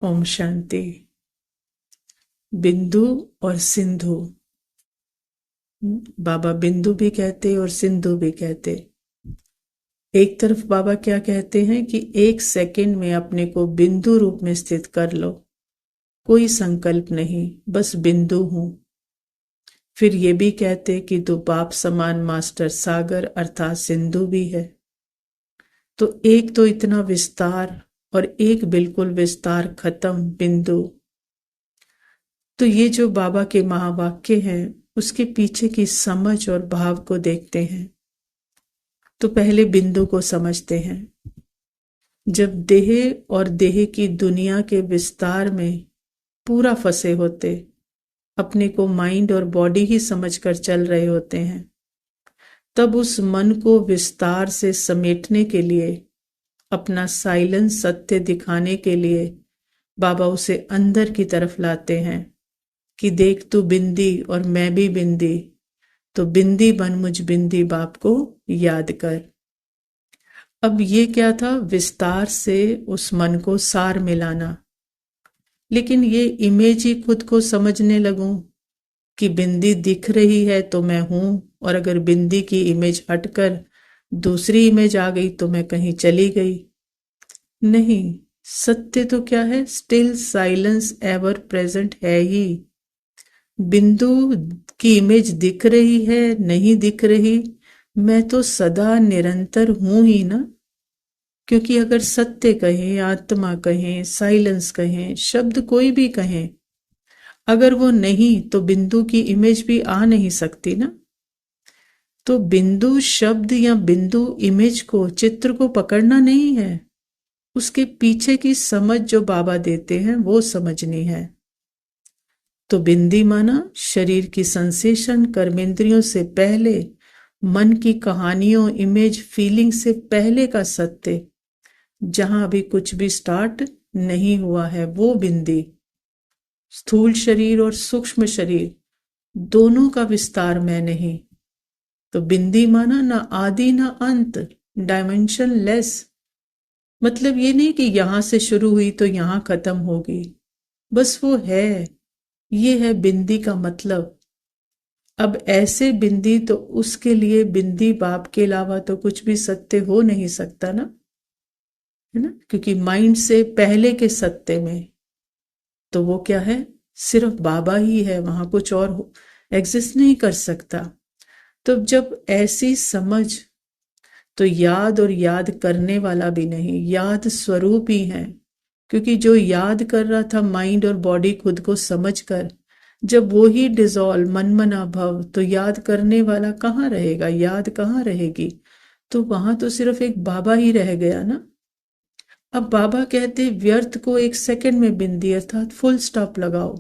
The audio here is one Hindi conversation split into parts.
ओम शांति। बिंदु और सिंधु, बाबा बिंदु भी कहते और सिंधु भी कहते। एक तरफ बाबा क्या कहते हैं कि 1 सेकंड में अपने को बिंदु रूप में स्थित कर लो, कोई संकल्प नहीं, बस बिंदु हूं। फिर ये भी कहते कि तो बाप समान मास्टर सागर अर्थात सिंधु भी है। तो एक तो इतना विस्तार और एक बिल्कुल विस्तार खत्म बिंदु। तो ये जो बाबा के महावाक्य हैं उसके पीछे की समझ और भाव को देखते हैं। तो पहले बिंदु को समझते हैं। जब देह और देह की दुनिया के विस्तार में पूरा फंसे होते, अपने को माइंड और बॉडी ही समझकर चल रहे होते हैं, तब उस मन को विस्तार से समेटने के लिए, अपना साइलेंस सत्य दिखाने के लिए बाबा उसे अंदर की तरफ लाते हैं कि देख तू बिंदी और मैं भी बिंदी, तो बिंदी बन मुझ बिंदी बाप को याद कर। अब ये क्या था? विस्तार से उस मन को सार मिलाना। लेकिन ये इमेज ही खुद को समझने लगूं कि बिंदी दिख रही है तो मैं हूं, और अगर बिंदी की इमेज हटकर दूसरी इमेज आ गई तो मैं कहीं चली गई। नहीं, सत्य तो क्या है? स्टिल साइलेंस एवर प्रेजेंट है ही। बिंदु की इमेज दिख रही है, नहीं दिख रही, मैं तो सदा निरंतर हूं ही ना। क्योंकि अगर सत्य कहें, आत्मा कहें, साइलेंस कहें, शब्द कोई भी कहें, अगर वो नहीं तो बिंदु की इमेज भी आ नहीं सकती ना। तो बिंदु शब्द या बिंदु इमेज को, चित्र को पकड़ना नहीं है, उसके पीछे की समझ जो बाबा देते हैं वो समझनी है। तो बिंदी माना शरीर की सेंसेशन, कर्मेंद्रियों से पहले, मन की कहानियों, इमेज, फीलिंग से पहले का सत्य, जहां अभी कुछ भी स्टार्ट नहीं हुआ है, वो बिंदी। स्थूल शरीर और सूक्ष्म शरीर दोनों का विस्तार मैं नहीं। तो बिंदी माना ना आदि ना अंत, डायमेंशन लेस। मतलब ये नहीं कि यहां से शुरू हुई तो यहां खत्म होगी, बस वो है। ये है बिंदी का मतलब। अब ऐसे बिंदी, तो उसके लिए बिंदी बाप के अलावा तो कुछ भी सत्य हो नहीं सकता ना, है ना। क्योंकि माइंड से पहले के सत्य में तो वो क्या है? सिर्फ बाबा ही है, वहां कुछ और एग्जिस्ट नहीं कर सकता। तो जब ऐसी समझ, तो याद और याद करने वाला भी नहीं, याद स्वरूप ही है। क्योंकि जो याद कर रहा था माइंड और बॉडी खुद को समझकर, जब वो ही डिसॉल्व, मन मना भव, तो याद करने वाला कहाँ रहेगा, याद कहाँ रहेगी। तो वहां तो सिर्फ एक बाबा ही रह गया ना। अब बाबा कहते व्यर्थ को 1 सेकंड में बिंदी अर्थात फुल स्टॉप लगाओ।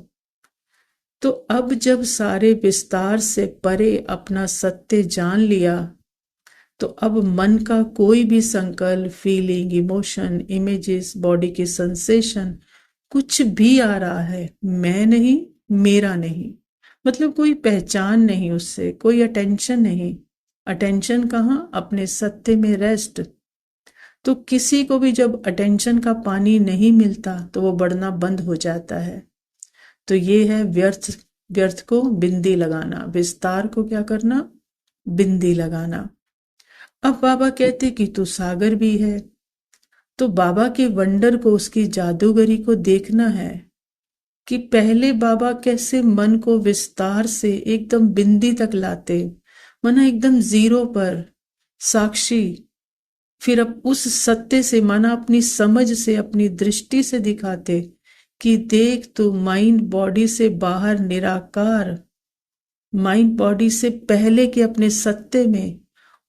तो अब जब सारे विस्तार से परे अपना सत्य जान लिया, तो अब मन का कोई भी संकल्प, फीलिंग, इमोशन, इमेजेस, बॉडी की सेंसेशन, कुछ भी आ रहा है, मैं नहीं, मेरा नहीं। मतलब कोई पहचान नहीं उससे, कोई अटेंशन नहीं। अटेंशन कहाँ? अपने सत्य में रेस्ट। तो किसी को भी जब अटेंशन का पानी नहीं मिलता तो वो बढ़ना बंद हो जाता है। तो ये है व्यर्थ। व्यर्थ को बिंदी लगाना, विस्तार को क्या करना? बिंदी लगाना। अब बाबा कहते कि तू सागर भी है। तो बाबा के वंडर को, उसकी जादूगरी को देखना है कि पहले बाबा कैसे मन को विस्तार से एकदम बिंदी तक लाते, माना एकदम जीरो पर साक्षी। फिर अब उस सत्य से, माना अपनी समझ से, अपनी दृष्टि से दिखाते कि देख तू माइंड बॉडी से बाहर निराकार, माइंड बॉडी से पहले के अपने सत्य में,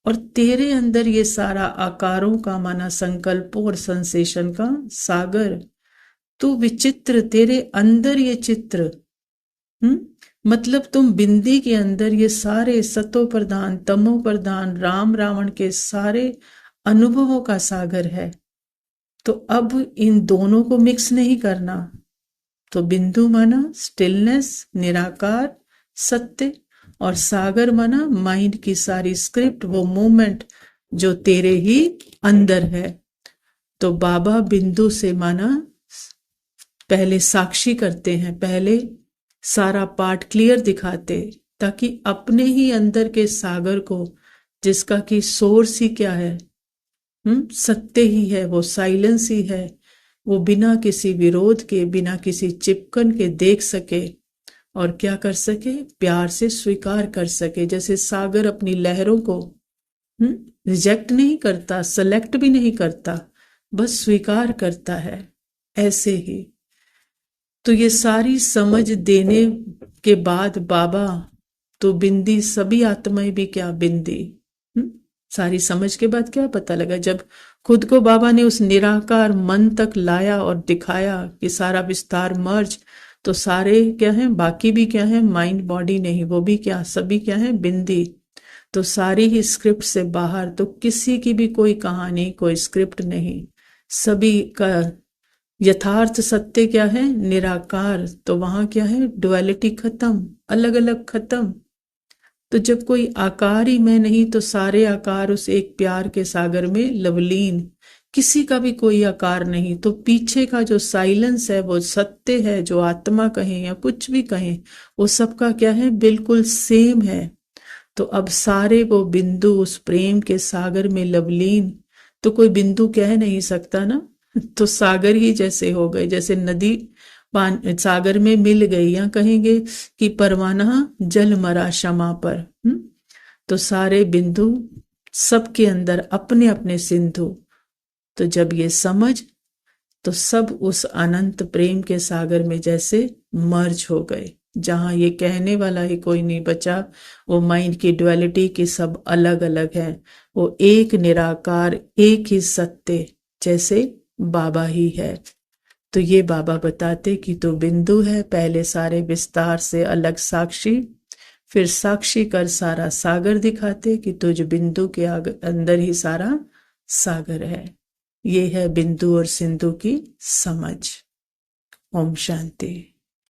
और तेरे अंदर ये सारा आकारों का, माना संकल्पों और सेंसेशन का सागर। तू विचित्र, तेरे अंदर ये चित्र, मतलब तुम बिंदी के अंदर ये सारे सतो प्रधान, तमो प्रधान, राम रावण के सारे अनुभवों का सागर है। तो अब इन दोनों को मिक्स नहीं करना। तो बिंदु माना स्टिलनेस, निराकार, सत्य, और सागर माना माइंड की सारी स्क्रिप्ट, वो मूवमेंट जो तेरे ही अंदर है। तो बाबा बिंदु से माना पहले साक्षी करते हैं, पहले सारा पार्ट क्लियर दिखाते, ताकि अपने ही अंदर के सागर को, जिसका कि सोर्स ही क्या है, सत्य ही है, वो साइलेंस ही है, वो बिना किसी विरोध के, बिना किसी चिपकन के देख सके और क्या कर सके, प्यार से स्वीकार कर सके। जैसे सागर अपनी लहरों को रिजेक्ट नहीं करता, सेलेक्ट भी नहीं करता, बस स्वीकार करता है, ऐसे ही। तो ये सारी समझ देने के बाद बाबा तो बिंदी, सभी आत्माएं भी क्या बिंदी, सारी समझ के बाद क्या पता लगा, जब खुद को बाबा ने उस निराकार मन तक लाया और दिखाया कि सारा विस्तार मर्ज, तो सारे क्या हैं, बाकी भी क्या है, माइंड बॉडी नहीं, वो भी क्या, सभी क्या है, बिंदी। तो सारी ही स्क्रिप्ट से बाहर, तो किसी की भी कोई कहानी, कोई स्क्रिप्ट नहीं, सभी का यथार्थ सत्य क्या है, निराकार। तो वहां क्या है, डुअलिटी खत्म, अलग अलग खत्म। तो जब कोई आकार ही मैं नहीं, तो सारे आकार उस एक प्यार के सागर में लवलीन, किसी का भी कोई आकार नहीं। तो पीछे का जो साइलेंस है वो सत्य है, जो आत्मा कहें या कुछ भी कहें, वो सबका क्या है, बिल्कुल सेम है। तो अब सारे वो बिंदु उस प्रेम के सागर में लवलीन, तो कोई बिंदु कह नहीं सकता ना, तो सागर ही जैसे हो गए, जैसे नदी सागर में मिल गई, या कहेंगे कि परवाना जल मरा क्षमा पर। तो सारे बिंदु सबके अंदर अपने अपने सिंधु। तो जब ये समझ, तो सब उस अनंत प्रेम के सागर में जैसे मर्ज हो गए, जहां ये कहने वाला ही कोई नहीं बचा, वो माइंड की डुअलिटी की सब अलग अलग है, वो एक निराकार, एक ही सत्य, जैसे बाबा ही है। तो ये बाबा बताते कि तो बिंदु है, पहले सारे विस्तार से अलग साक्षी, फिर साक्षी कर सारा सागर दिखाते कि तुझ बिंदु के अंदर ही सारा सागर है। ये है बिंदु और सिंधु की समझ। ओम शांति।